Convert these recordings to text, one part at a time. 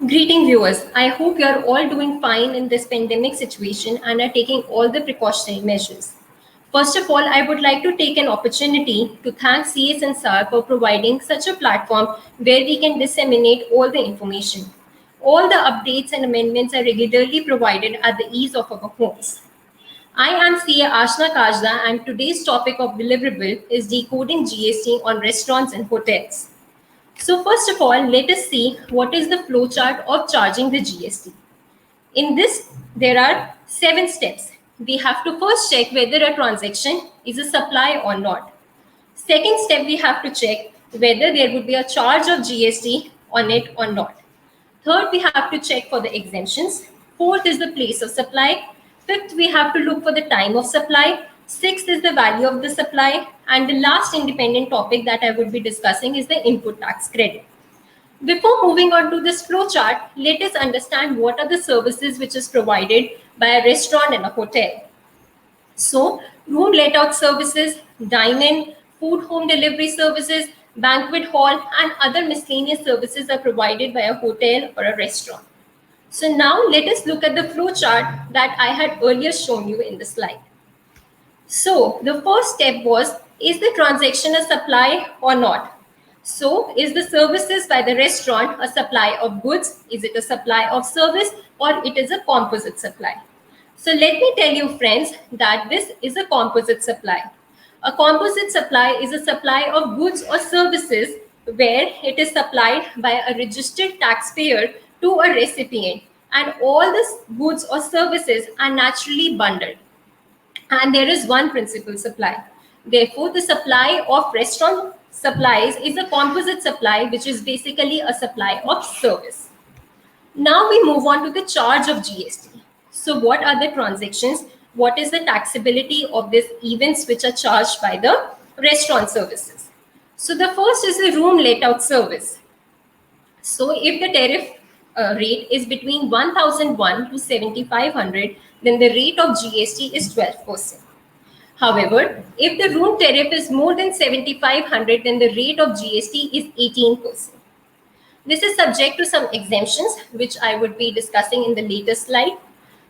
Greeting viewers. I hope you are all doing fine in this pandemic situation and are taking all the precautionary measures. First of all, I would like to take an opportunity to thank CSNSR for providing such a platform where we can disseminate all the information. All the updates and amendments are regularly provided at the ease of our homes. I am CA Ashna Kajda and today's topic of deliverable is decoding GST on restaurants and hotels. So first of all, let us see what is the flowchart of charging the GST. In this, there are 7 steps. We have to first check whether a transaction is a supply or not. Second step, we have to check whether there would be a charge of GST on it or not. Third, we have to check for the exemptions. Fourth is the place of supply. Fifth, we have to look for the time of supply. Sixth is the value of the supply. And the last independent topic that I would be discussing is the input tax credit. Before moving on to this flow chart, let us understand what are the services which is provided by a restaurant and a hotel. So, room let-out services, dine-in, food home delivery services, banquet hall, and other miscellaneous services are provided by a hotel or a restaurant. So now let us look at the flow chart that I had earlier shown you in the slide. So the first step was, is the transaction a supply or not? So is the services by the restaurant a supply of goods? Is it a supply of service or it is a composite supply? So let me tell you friends that this is a composite supply. A composite supply is a supply of goods or services where it is supplied by a registered taxpayer to a recipient, and all the goods or services are naturally bundled, and there is one principal supply. Therefore, the supply of restaurant supplies is a composite supply, which is basically a supply of service. Now we move on to the charge of GST. So what are the transactions? What is the taxability of these events which are charged by the restaurant services? So the first is the room let out service. So if the tariff rate is between 1001 to 7500, then the rate of GST is 12%. However, if the room tariff is more than 7500, then the rate of GST is 18%. This is subject to some exemptions, which I would be discussing in the later slide.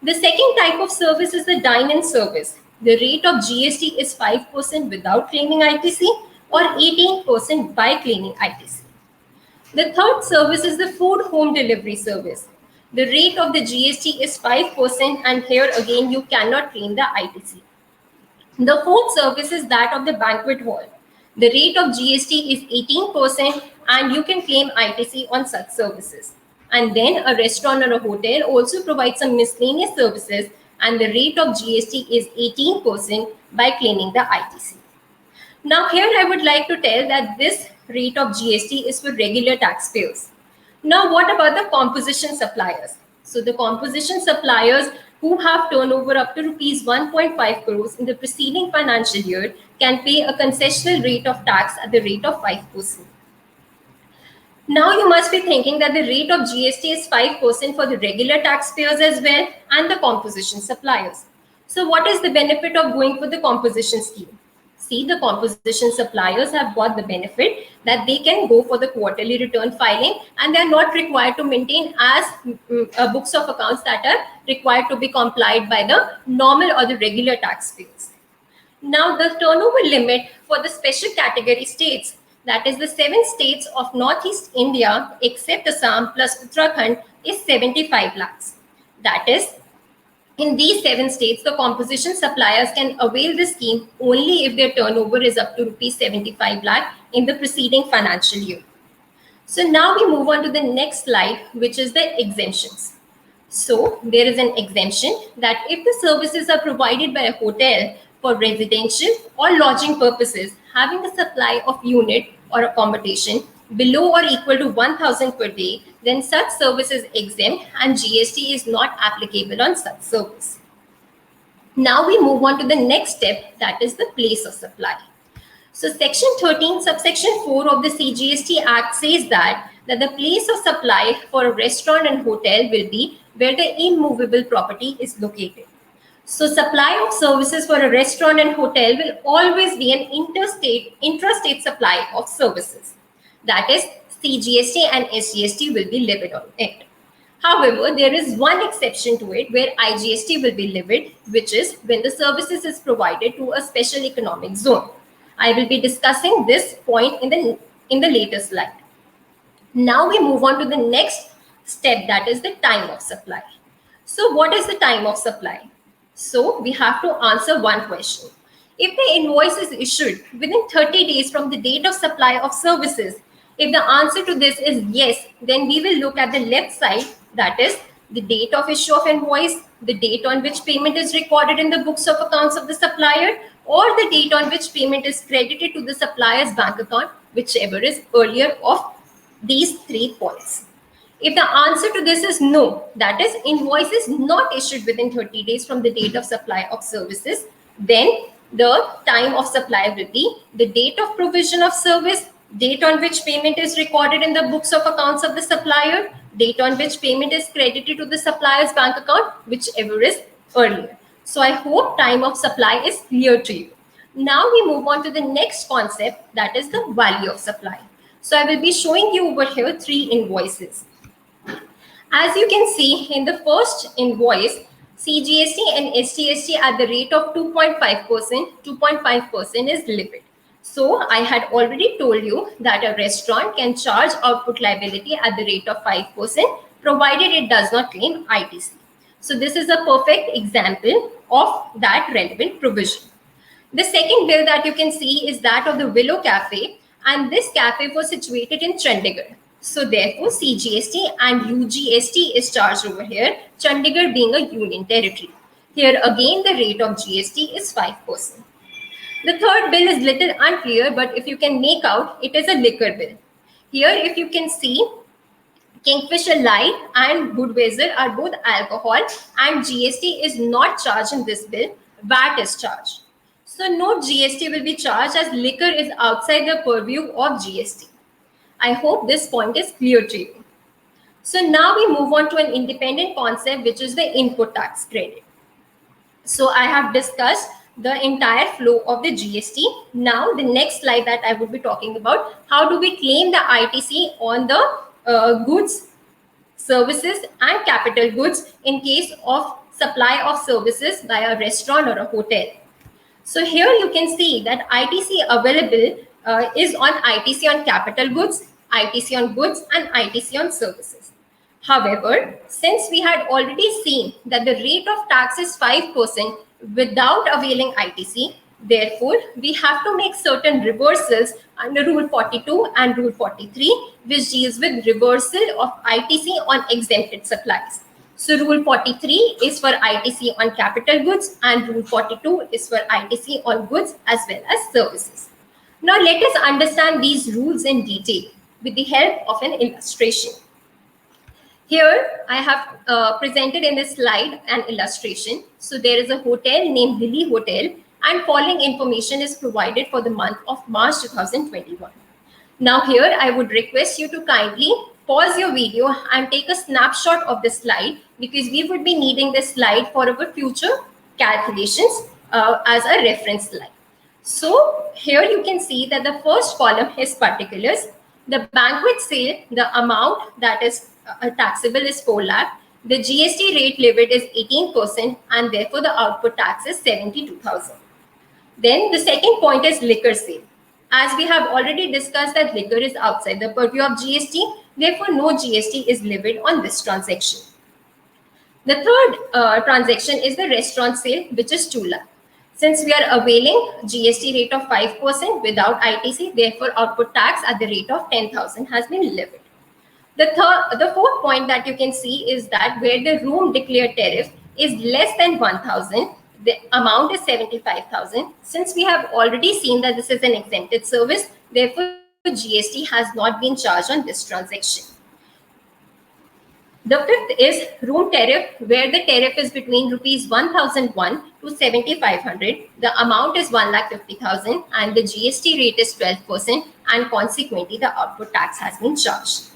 The second type of service is the dine-in service. The rate of GST is 5% without claiming ITC or 18% by claiming ITC. The third service is the food home delivery service. The rate of the GST is 5%, and here again you cannot claim the ITC. The fourth service is that of the banquet hall. The rate of GST is 18%, and you can claim ITC on such services. And then a restaurant or a hotel also provides some miscellaneous services, and the rate of GST is 18% by claiming the ITC. Now here I would like to tell that this rate of GST is for regular taxpayers. Now what about the composition suppliers? So the composition suppliers who have turnover up to rupees 1.5 crores in the preceding financial year can pay a concessional rate of tax at the rate of 5%. Now you must be thinking that the rate of GST is 5% for the regular taxpayers as well and the composition suppliers. So what is the benefit of going for the composition scheme? See, the composition suppliers have got the benefit that they can go for the quarterly return filing, and they are not required to maintain as books of accounts that are required to be complied by the normal or the regular taxpayers. Now the turnover limit for the special category states, that is the 7 states of Northeast India except Assam plus Uttarakhand, is 75 lakhs. That is, in these 7 states, the composition suppliers can avail the scheme only if their turnover is up to rupees 75 lakh in the preceding financial year. So now we move on to the next slide, which is the exemptions. So there is an exemption that if the services are provided by a hotel for residential or lodging purposes, having a supply of unit or accommodation below or equal to 1000 per day, then such service is exempt and GST is not applicable on such service. Now we move on to the next step, that is the place of supply. So section 13 subsection 4 of the CGST Act says that the place of supply for a restaurant and hotel will be where the immovable property is located. So supply of services for a restaurant and hotel will always be an intrastate supply of services. That is, CGST and SGST will be levied on it. However, there is one exception to it where IGST will be levied, which is when the services is provided to a special economic zone. I will be discussing this point in the later slide. Now we move on to the next step, that is the time of supply. So what is the time of supply? So we have to answer one question. If the invoice is issued within 30 days from the date of supply of services, if the answer to this is yes, then we will look at the left side, that is the date of issue of invoice, the date on which payment is recorded in the books of accounts of the supplier, or the date on which payment is credited to the supplier's bank account, whichever is earlier of these 3 points. If the answer to this is no, that is invoice is not issued within 30 days from the date of supply of services, then the time of supply will be the date of provision of service, date on which payment is recorded in the books of accounts of the supplier, date on which payment is credited to the supplier's bank account, whichever is earlier. So I hope time of supply is clear to you. Now we move on to the next concept, that is the value of supply. So I will be showing you over here 3 invoices. As you can see in the first invoice, CGST and SGST at the rate of 2.5% is levied. So I had already told you that a restaurant can charge output liability at the rate of 5% provided it does not claim ITC. So this is a perfect example of that relevant provision. The second bill that you can see is that of the Willow Cafe, and this cafe was situated in Chandigarh. So therefore, CGST and UGST is charged over here, Chandigarh being a union territory. Here again, the rate of GST is 5%. The third bill is little unclear, but if you can make out, it is a liquor bill. Here, if you can see, Kingfisher Light and Budweiser are both alcohol, and GST is not charged in this bill, VAT is charged. So no GST will be charged as liquor is outside the purview of GST. I hope this point is clear to you. So now we move on to an independent concept, which is the input tax credit. So I have discussed the entire flow of the GST. Now the next slide that I will be talking about, how do we claim the ITC on the goods, services and capital goods in case of supply of services by a restaurant or a hotel. So here you can see that ITC available is on ITC on capital goods, ITC on goods and ITC on services. However, since we had already seen that the rate of tax is 5% without availing ITC, therefore, we have to make certain reversals under Rule 42 and Rule 43, which deals with reversal of ITC on exempted supplies. So Rule 43 is for ITC on capital goods and Rule 42 is for ITC on goods as well as services. Now let us understand these rules in detail with the help of an illustration. Here I have presented in this slide an illustration. So there is a hotel named Lily Hotel and following information is provided for the month of March 2021. Now here I would request you to kindly pause your video and take a snapshot of the slide because we would be needing this slide for our future calculations as a reference slide. So here you can see that the first column is particulars. The banquet sale, the amount that is taxable is 4 lakh. The GST rate levied is 18% and therefore the output tax is 72,000. Then the second point is liquor sale. As we have already discussed that liquor is outside the purview of GST, therefore no GST is levied on this transaction. The third transaction is the restaurant sale, which is 2 lakh. Since we are availing GST rate of 5% without ITC, therefore output tax at the rate of 10,000 has been levied. The fourth point that you can see is that where the room declared tariff is less than 1,000, the amount is 75,000. Since we have already seen that this is an exempted service, therefore GST has not been charged on this transaction. The fifth is room tariff, where the tariff is between rupees 1,001 to 7,500. The amount is 1,50,000 and the GST rate is 12% and consequently the output tax has been charged.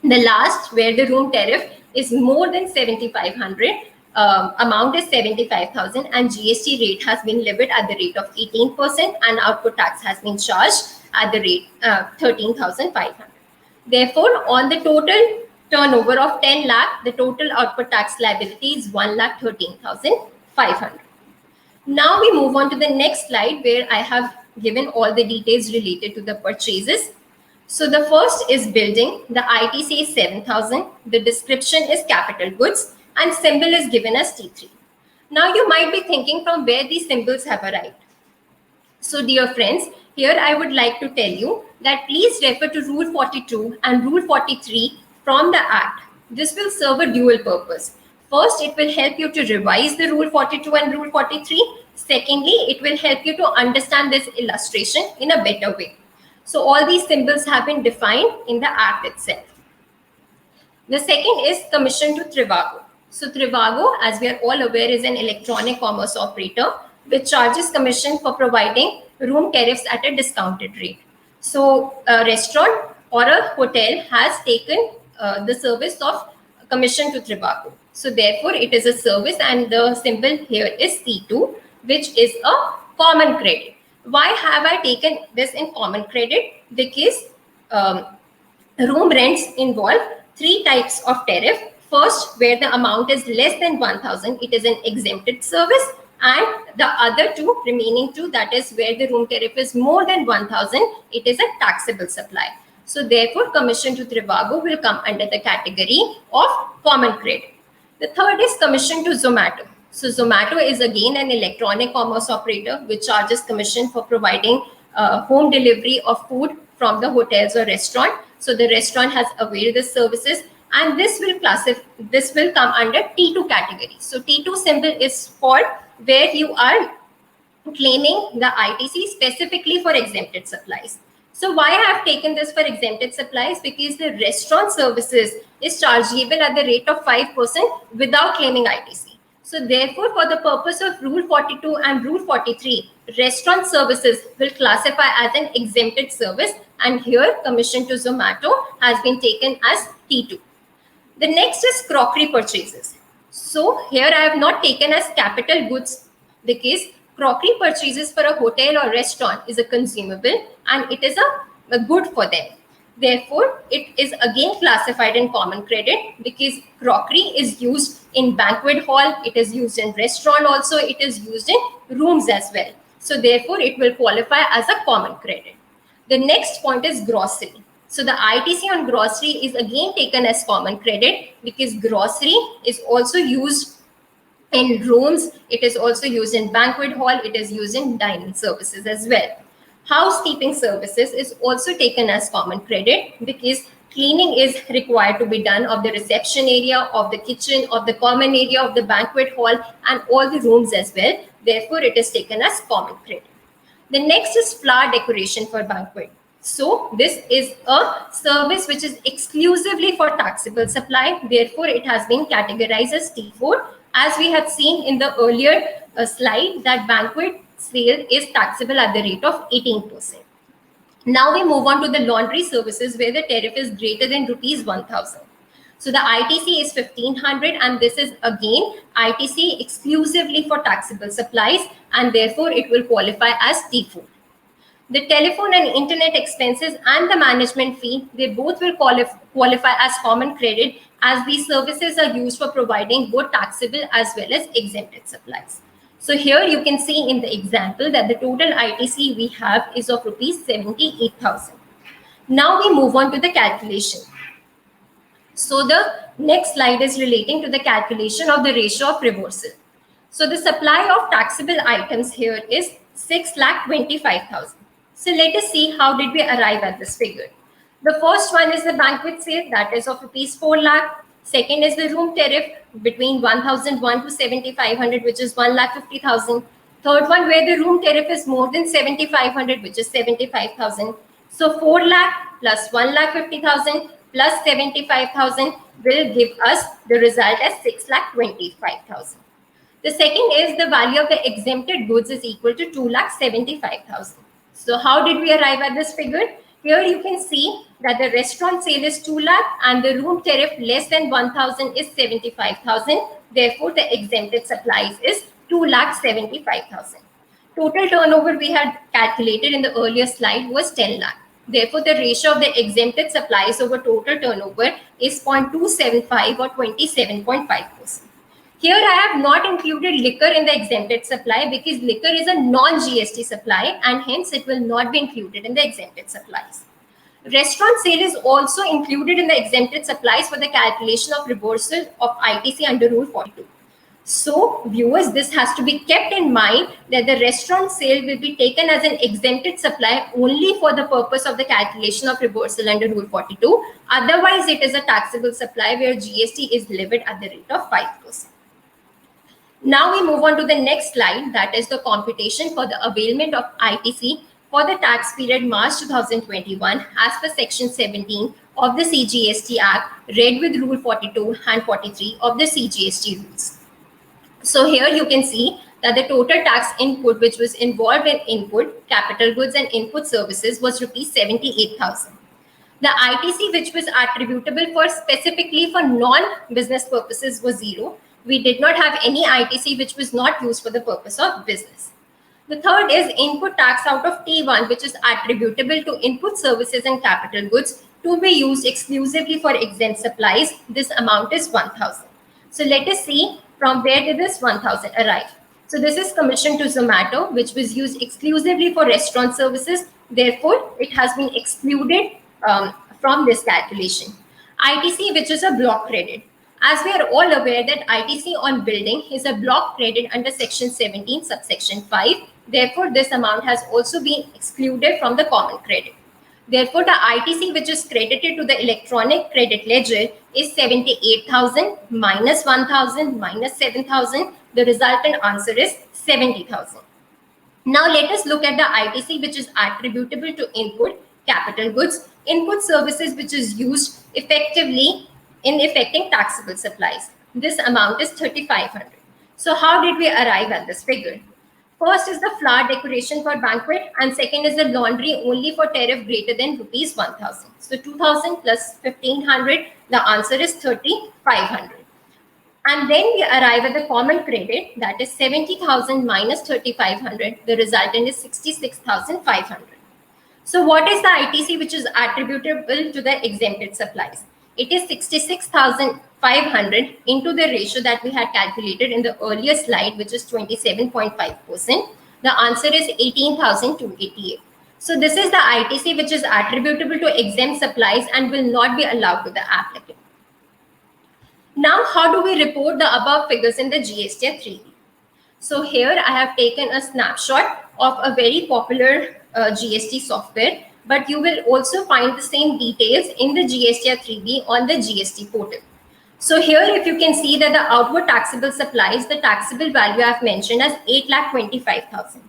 The last, where the room tariff is more than 7,500, amount is 75,000 and GST rate has been levied at the rate of 18% and output tax has been charged at the rate 13,500. Therefore, on the total turnover of 10 lakh, the total output tax liability is 1,13,500. Now we move on to the next slide where I have given all the details related to the purchases. So the first is building. The ITC is 7,000. The description is capital goods and symbol is given as T3. Now you might be thinking from where these symbols have arrived. So dear friends, here I would like to tell you that please refer to Rule 42 and Rule 43 from the Act. This will serve a dual purpose. First, it will help you to revise the Rule 42 and Rule 43. Secondly, it will help you to understand this illustration in a better way. So all these symbols have been defined in the Act itself. The second is commission to Trivago. So Trivago, as we are all aware, is an electronic commerce operator which charges commission for providing room tariffs at a discounted rate. So a restaurant or a hotel has taken the service of commission to Trivago. So therefore, it is a service and the symbol here is C2, which is a common credit. Why have I taken this in common credit? Because room rents involve three types of tariff. First, where the amount is less than 1,000, it is an exempted service. And the other two, remaining two, that is where the room tariff is more than 1,000, it is a taxable supply. So therefore, commission to Trivago will come under the category of common credit. The third is commission to Zomato. So Zomato is again an electronic commerce operator which charges commission for providing home delivery of food from the hotels or restaurant. So the restaurant has availed the services and this will come under T2 category. So T2 symbol is for where you are claiming the ITC specifically for exempted supplies. So why I have taken this for exempted supplies? Because the restaurant services is chargeable at the rate of 5% without claiming ITC. So therefore, for the purpose of Rule 42 and Rule 43, restaurant services will classify as an exempted service, and here commission to Zomato has been taken as T2. The next is crockery purchases. So here I have not taken as capital goods because crockery purchases for a hotel or restaurant is a consumable and it is a good for them. Therefore, it is again classified in common credit because crockery is used in banquet hall, it is used in restaurant also, it is used in rooms as well. So therefore, it will qualify as a common credit. The next point is grocery. So the ITC on grocery is again taken as common credit because grocery is also used in rooms, it is also used in banquet hall, it is used in dining services as well. Housekeeping services is also taken as common credit because cleaning is required to be done of the reception area, of the kitchen, of the common area, of the banquet hall, and all the rooms as well. Therefore, it is taken as common credit. The next is flower decoration for banquet. So this is a service which is exclusively for taxable supply. Therefore, it has been categorized as T4. As we had seen in the earlier slide, that banquet sale is taxable at the rate of 18%. Now we move on to the laundry services where the tariff is greater than rupees 1,000. So the ITC is 1,500 and this is again ITC exclusively for taxable supplies and therefore it will qualify as T4. The telephone and internet expenses and the management fee, they both will qualify as common credit as these services are used for providing both taxable as well as exempted supplies. So here you can see in the example that the total ITC we have is of rupees 78,000. Now we move on to the calculation. So the next slide is relating to the calculation of the ratio of reversal. So the supply of taxable items here is 6,25,000. So let us see how did we arrive at this figure. The first one is the banquet sale, that is of rupees 4 lakh. Second is the room tariff between 1,001 to 7,500, which is 1,50,000. Third one where the room tariff is more than 7,500, which is 75,000. So 4 lakh plus 1,50,000 plus 75,000 will give us the result as 6,25,000. The second is the value of the exempted goods is equal to 2,75,000. So how did we arrive at this figure? Here you can see that the restaurant sale is 2 lakh and the room tariff less than 1,000 is 75,000. Therefore, the exempted supplies is 2,75,000. Total turnover we had calculated in the earlier slide was 10 lakh. Therefore, the ratio of the exempted supplies over total turnover is 0.275 or 27.5%. Here I have not included liquor in the exempted supply because liquor is a non-GST supply and hence it will not be included in the exempted supplies. Restaurant sale is also included in the exempted supplies for the calculation of reversal of ITC under Rule 42. So, viewers, this has to be kept in mind that the restaurant sale will be taken as an exempted supply only for the purpose of the calculation of reversal under Rule 42. Otherwise, it is a taxable supply where GST is levied at the rate of 5%. Now we move on to the next slide, that is the computation for the availment of ITC for the tax period March 2021 as per Section 17 of the CGST Act, read with Rule 42 and 43 of the CGST rules. So here you can see that the total tax input which was involved in input, capital goods and input services was rupees 78,000. The ITC which was attributable for specifically for non-business purposes was 0. We did not have any ITC which was not used for the purpose of business. The third is input tax out of T1 which is attributable to input services and capital goods to be used exclusively for exempt supplies. This amount is 1,000. So let us see from where did this 1,000 arrive. So this is commission to Zomato which was used exclusively for restaurant services. Therefore, it has been excluded from this calculation. ITC which is a block credit. As we are all aware that ITC on building is a block credit under Section 17 subsection 5. Therefore, this amount has also been excluded from the common credit. Therefore, the ITC which is credited to the electronic credit ledger is 78,000 minus 1,000 minus 7,000. The resultant answer is 70,000. Now let us look at the ITC which is attributable to input, capital goods, input services which is used effectively in effecting taxable supplies. This amount is 3,500. So how did we arrive at this figure? First is the flower decoration for banquet and second is the laundry only for tariff greater than rupees 1,000. So 2,000 plus 1,500, the answer is 3,500. And then we arrive at the common credit, that is 70,000 minus 3,500. The resultant is 66,500. So what is the ITC which is attributable to the exempted supplies? It is 66,500 into the ratio that we had calculated in the earlier slide, which is 27.5%. The answer is 18,288. So this is the ITC which is attributable to exempt supplies and will not be allowed to the applicant. Now, how do we report the above figures in the GSTR 3B? So here I have taken a snapshot of a very popular GST software, but you will also find the same details in the GSTR 3B on the GST portal. So here, if you can see that the outward taxable supplies, the taxable value I have mentioned as 8,25,000.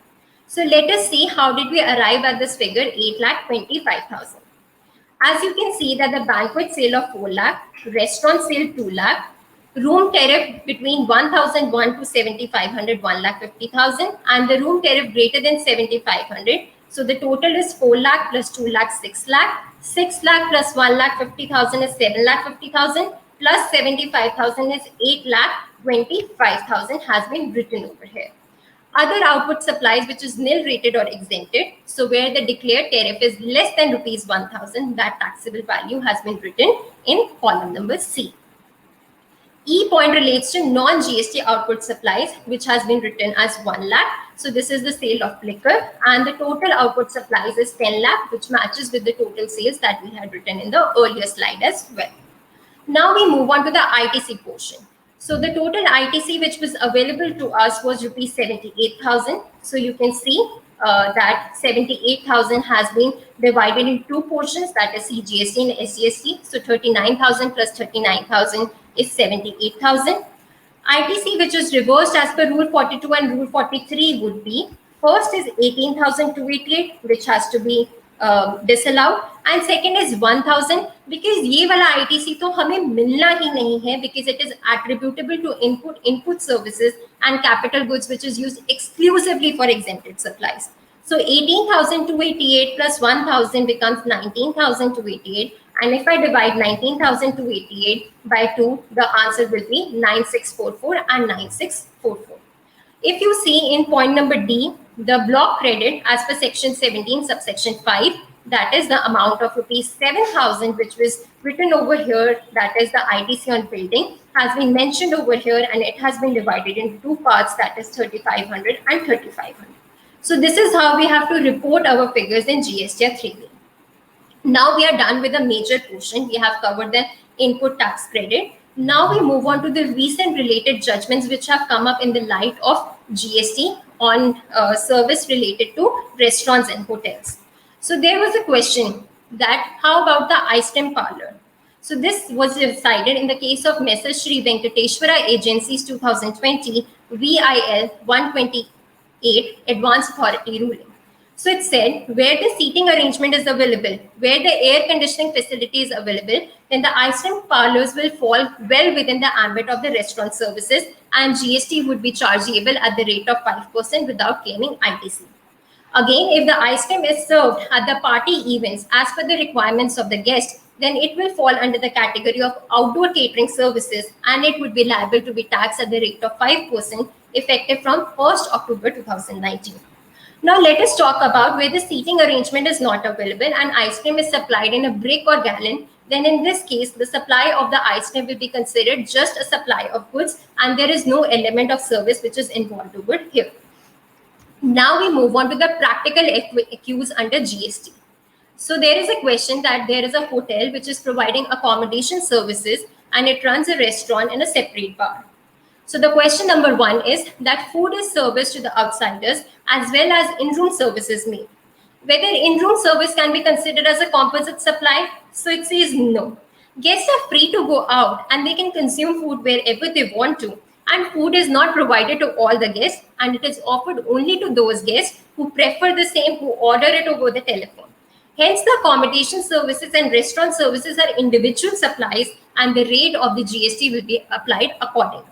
So let us see how did we arrive at this figure 8,25,000. As you can see that the banquet sale of 4 lakh, restaurant sale 2 lakh, room tariff between 1,001 to 7,500, 1,50,000, and the room tariff greater than 7,500. So the total is 4 lakh plus 2 lakh, 6 lakh. 6 lakh plus 1,50,000 is 7,50,000 plus 75,000 is 8,25,000 has been written over here. Other output supplies which is nil rated or exempted. So where the declared tariff is less than rupees 1,000, that taxable value has been written in column number C. E point relates to non-GST output supplies, which has been written as 1 lakh. So this is the sale of liquor and the total output supplies is 10 lakh, which matches with the total sales that we had written in the earlier slide as well. Now we move on to the ITC portion. So the total ITC which was available to us was rupees 78,000. So you can see that 78,000 has been divided in two portions, that is CGST and SGST. So 39,000 plus 39,000 is 78,000. ITC which is reversed as per Rule 42 and Rule 43 would be, first is 18,288 which has to be disallowed, and second is 1,000 because ये वाला ITC तो हमें मिलना ही नहीं है because it is attributable to input services and capital goods which is used exclusively for exempted supplies. So 18,288 plus 1,000 becomes 19,288, and if I divide 19,288 by 2, the answer will be 9644 and 9644. If you see in point number D, the block credit as per section 17 subsection 5, that is the amount of rupees 7,000, which was written over here, that is the ITC on building, has been mentioned over here, and it has been divided into two parts, that is 3,500 and 3,500. So this is how we have to report our figures in GST 3B. Now we are done with the major portion. We have covered the input tax credit. Now we move on to the recent related judgments which have come up in the light of GST on service related to restaurants and hotels. So there was a question that how about the ice cream parlor? So this was decided in the case of Messrs. Shri Venkateshwara Agencies 2020 VIL 128 Advanced Authority ruling. So it said where the seating arrangement is available, where the air conditioning facility is available, then the ice cream parlors will fall well within the ambit of the restaurant services, and GST would be chargeable at the rate of 5% without claiming ITC. Again, if the ice cream is served at the party events as per the requirements of the guest, then it will fall under the category of outdoor catering services, and it would be liable to be taxed at the rate of 5% effective from 1st October 2019. Now let us talk about where the seating arrangement is not available and ice cream is supplied in a brick or gallon. Then in this case, the supply of the ice cream will be considered just a supply of goods, and there is no element of service which is involved over here. Now we move on to the practical accuse under GST. So there is a question that there is a hotel which is providing accommodation services and it runs a restaurant and a separate bar. So the question number one is that food is serviced to the outsiders as well as in-room services made. Whether in-room service can be considered as a composite supply? So it says no. Guests are free to go out and they can consume food wherever they want to. And food is not provided to all the guests, and it is offered only to those guests who prefer the same, who order it over the telephone. Hence, the accommodation services and restaurant services are individual supplies, and the rate of the GST will be applied accordingly.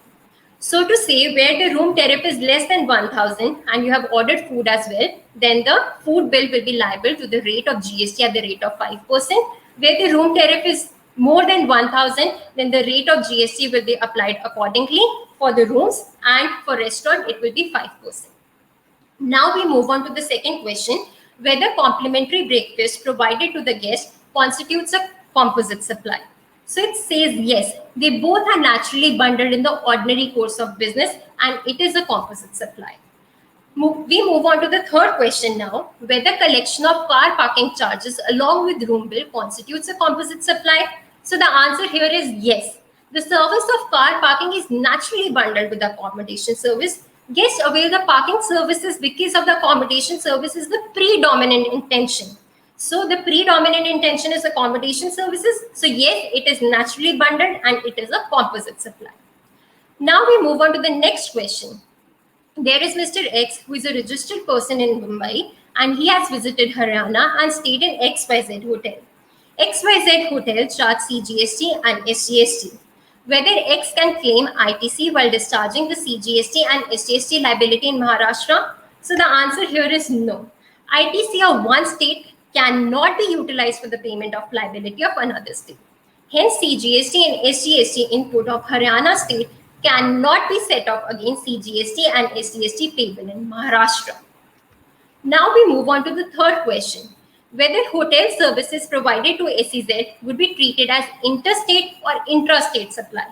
So to say where the room tariff is less than 1,000 and you have ordered food as well, then the food bill will be liable to the rate of GST at the rate of 5%. Where the room tariff is more than 1,000, then the rate of GST will be applied accordingly for the rooms, and for restaurant it will be 5%. Now we move on to the second question, whether complimentary breakfast provided to the guest constitutes a composite supply. So it says yes, they both are naturally bundled in the ordinary course of business and it is a composite supply. We move on to the third question now, whether collection of car parking charges along with room bill constitutes a composite supply. So the answer here is yes. The service of car parking is naturally bundled with the accommodation service. Guests avail the parking services because of the accommodation service is the predominant intention. So the predominant intention is accommodation services. So yes, it is naturally bundled and it is a composite supply. Now we move on to the next question. There is Mr. X, who is a registered person in Mumbai, and he has visited Haryana and stayed in XYZ Hotel. XYZ Hotel charges CGST and SGST. Whether X can claim ITC while discharging the CGST and SGST liability in Maharashtra? So the answer here is no. ITC of one state cannot be utilized for the payment of liability of another state. Hence, CGST and SGST input of Haryana state cannot be set off against CGST and SGST payable in Maharashtra. Now we move on to the third question, whether hotel services provided to SEZ would be treated as interstate or intrastate supply.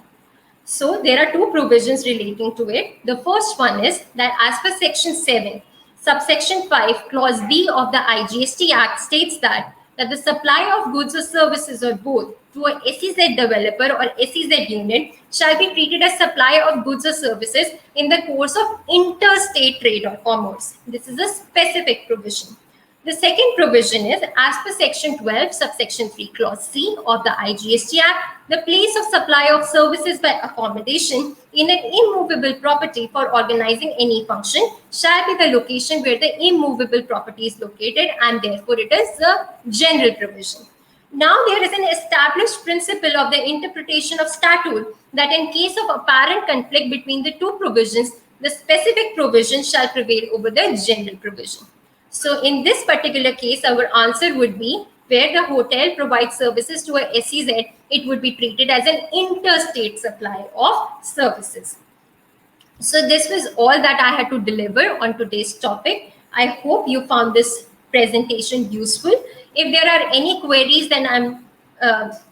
So there are two provisions relating to it. The first one is that as per section 7, subsection 5, clause B of the IGST Act states that the supply of goods or services or both to a SEZ developer or SEZ unit shall be treated as supply of goods or services in the course of interstate trade or commerce. This is a specific provision. The second provision is as per section 12, subsection 3, clause C of the IGST Act, the place of supply of services by accommodation in an immovable property for organizing any function shall be the location where the immovable property is located, and therefore it is a general provision. Now there is an established principle of the interpretation of statute that in case of apparent conflict between the two provisions, the specific provision shall prevail over the general provision. So in this particular case, our answer would be where the hotel provides services to a SEZ, it would be treated as an interstate supply of services. So this was all that I had to deliver on today's topic. I hope you found this presentation useful. If there are any queries, then I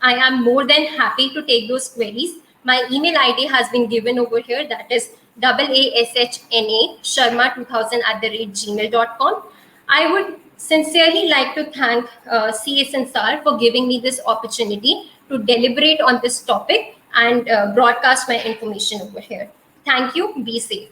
am more than happy to take those queries. My email ID has been given over here. That is AASHNA Sharma2000@gmail.com. I would sincerely like to thank CSNSR for giving me this opportunity to deliberate on this topic and broadcast my information over here. Thank you. Be safe.